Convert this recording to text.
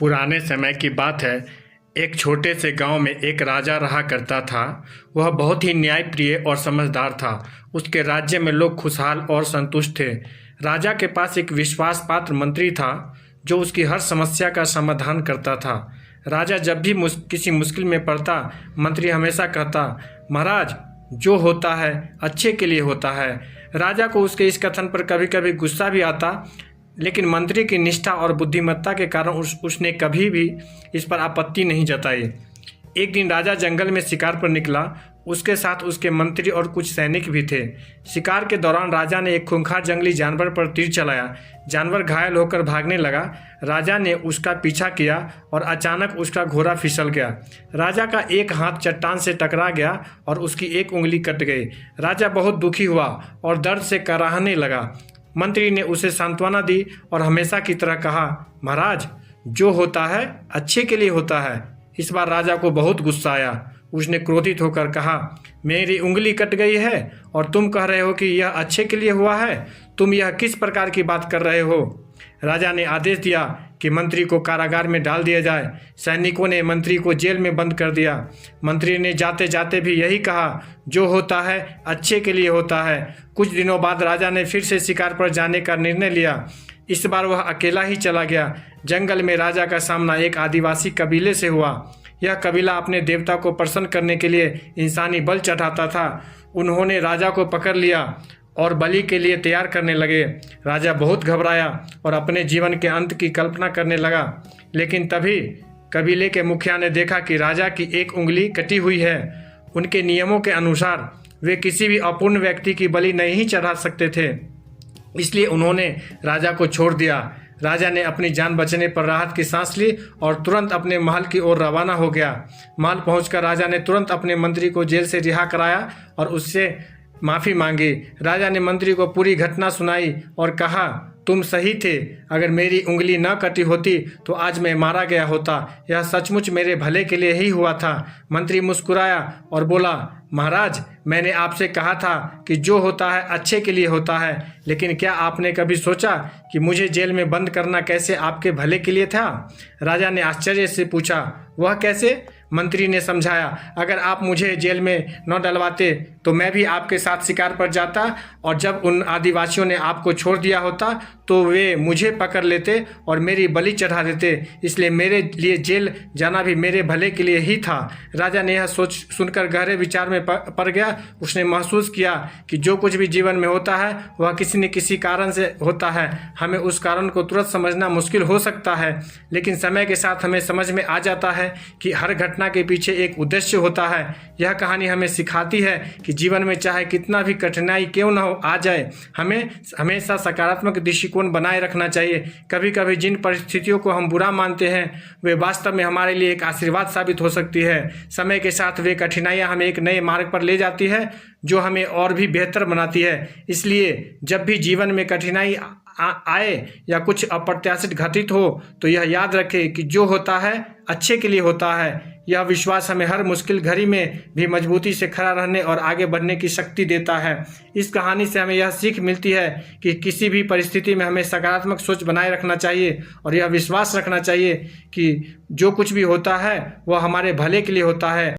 पुराने समय की बात है। एक छोटे से गांव में एक राजा रहा करता था। वह बहुत ही न्यायप्रिय और समझदार था। उसके राज्य में लोग खुशहाल और संतुष्ट थे। राजा के पास एक विश्वास पात्र मंत्री था जो उसकी हर समस्या का समाधान करता था। राजा जब भी किसी मुश्किल में पड़ता, मंत्री हमेशा कहता, महाराज, जो होता है अच्छे के लिए होता है। राजा को उसके इस कथन पर कभी कभी गुस्सा भी आता, लेकिन मंत्री की निष्ठा और बुद्धिमत्ता के कारण उसने कभी भी इस पर आपत्ति नहीं जताई। एक दिन राजा जंगल में शिकार पर निकला। उसके साथ उसके मंत्री और कुछ सैनिक भी थे। शिकार के दौरान राजा ने एक खूंखार जंगली जानवर पर तीर चलाया। जानवर घायल होकर भागने लगा। राजा ने उसका पीछा किया और अचानक उसका घोड़ा फिसल गया। राजा का एक हाथ चट्टान से टकरा गया और उसकी एक उंगली कट गई। राजा बहुत दुखी हुआ और दर्द से कराहने लगा। मंत्री ने उसे सांत्वना दी और हमेशा की तरह कहा, महाराज, जो होता है अच्छे के लिए होता है। इस बार राजा को बहुत गुस्सा आया। उसने क्रोधित होकर कहा, मेरी उंगली कट गई है और तुम कह रहे हो कि यह अच्छे के लिए हुआ है। तुम यह किस प्रकार की बात कर रहे हो। राजा ने आदेश दिया कि मंत्री को कारागार में डाल दिया जाए। सैनिकों ने मंत्री को जेल में बंद कर दिया। मंत्री ने जाते जाते भी यही कहा, जो होता है अच्छे के लिए होता है। कुछ दिनों बाद राजा ने फिर से शिकार पर जाने का निर्णय लिया। इस बार वह अकेला ही चला गया। जंगल में राजा का सामना एक आदिवासी कबीले से हुआ। यह कबीला अपने देवता को प्रसन्न करने के लिए इंसानी बल चढ़ाता था। उन्होंने राजा को पकड़ लिया और बलि के लिए तैयार करने लगे। राजा बहुत घबराया और अपने जीवन के अंत की कल्पना करने लगा। लेकिन तभी कबीले के मुखिया ने देखा कि राजा की एक उंगली कटी हुई है। उनके नियमों के अनुसार वे किसी भी अपूर्ण व्यक्ति की बलि नहीं चढ़ा सकते थे, इसलिए उन्होंने राजा को छोड़ दिया। राजा ने अपनी जान बचने पर राहत की सांस ली और तुरंत अपने महल की ओर रवाना हो गया। महल पहुंचकर राजा ने तुरंत अपने मंत्री को जेल से रिहा कराया और उससे माफ़ी मांगी। राजा ने मंत्री को पूरी घटना सुनाई और कहा, तुम सही थे। अगर मेरी उंगली न कटी होती तो आज मैं मारा गया होता। यह सचमुच मेरे भले के लिए ही हुआ था। मंत्री मुस्कुराया और बोला, महाराज, मैंने आपसे कहा था कि जो होता है अच्छे के लिए होता है, लेकिन क्या आपने कभी सोचा कि मुझे जेल में बंद करना कैसे आपके भले के लिए था। राजा ने आश्चर्य से पूछा, वह कैसे। मंत्री ने समझाया, अगर आप मुझे जेल में न डलवाते तो मैं भी आपके साथ शिकार पर जाता और जब उन आदिवासियों ने आपको छोड़ दिया होता तो वे मुझे पकड़ लेते और मेरी बलि चढ़ा देते। इसलिए मेरे लिए जेल जाना भी मेरे भले के लिए ही था। राजा ने यह सोच सुनकर गहरे विचार में पड़ गया। उसने महसूस किया कि जो कुछ भी जीवन में होता है वह किसी न किसी कारण से होता है। हमें उस कारण को तुरंत समझना मुश्किल हो सकता है, लेकिन समय के साथ हमें समझ में आ जाता है कि हर घटना के पीछे एक उद्देश्य होता है। यह कहानी हमें सिखाती है कि जीवन में चाहे कितना भी कठिनाई क्यों न हो आ जाए, हमें हमेशा सकारात्मक दृष्टिकोण बनाए रखना चाहिए। कभी कभी जिन परिस्थितियों को हम बुरा मानते हैं वे वास्तव में हमारे लिए एक आशीर्वाद साबित हो सकती है। समय के साथ वे कठिनाइयां हमें एक नए मार्ग पर ले जाती है जो हमें और भी बेहतर बनाती है। इसलिए जब भी जीवन में कठिनाई आए या कुछ अप्रत्याशित घटित हो तो यह याद रखें कि जो होता है अच्छे के लिए होता है। यह विश्वास हमें हर मुश्किल घड़ी में भी मजबूती से खड़ा रहने और आगे बढ़ने की शक्ति देता है। इस कहानी से हमें यह सीख मिलती है कि किसी भी परिस्थिति में हमें सकारात्मक सोच बनाए रखना चाहिए और यह विश्वास रखना चाहिए कि जो कुछ भी होता है वह हमारे भले के लिए होता है।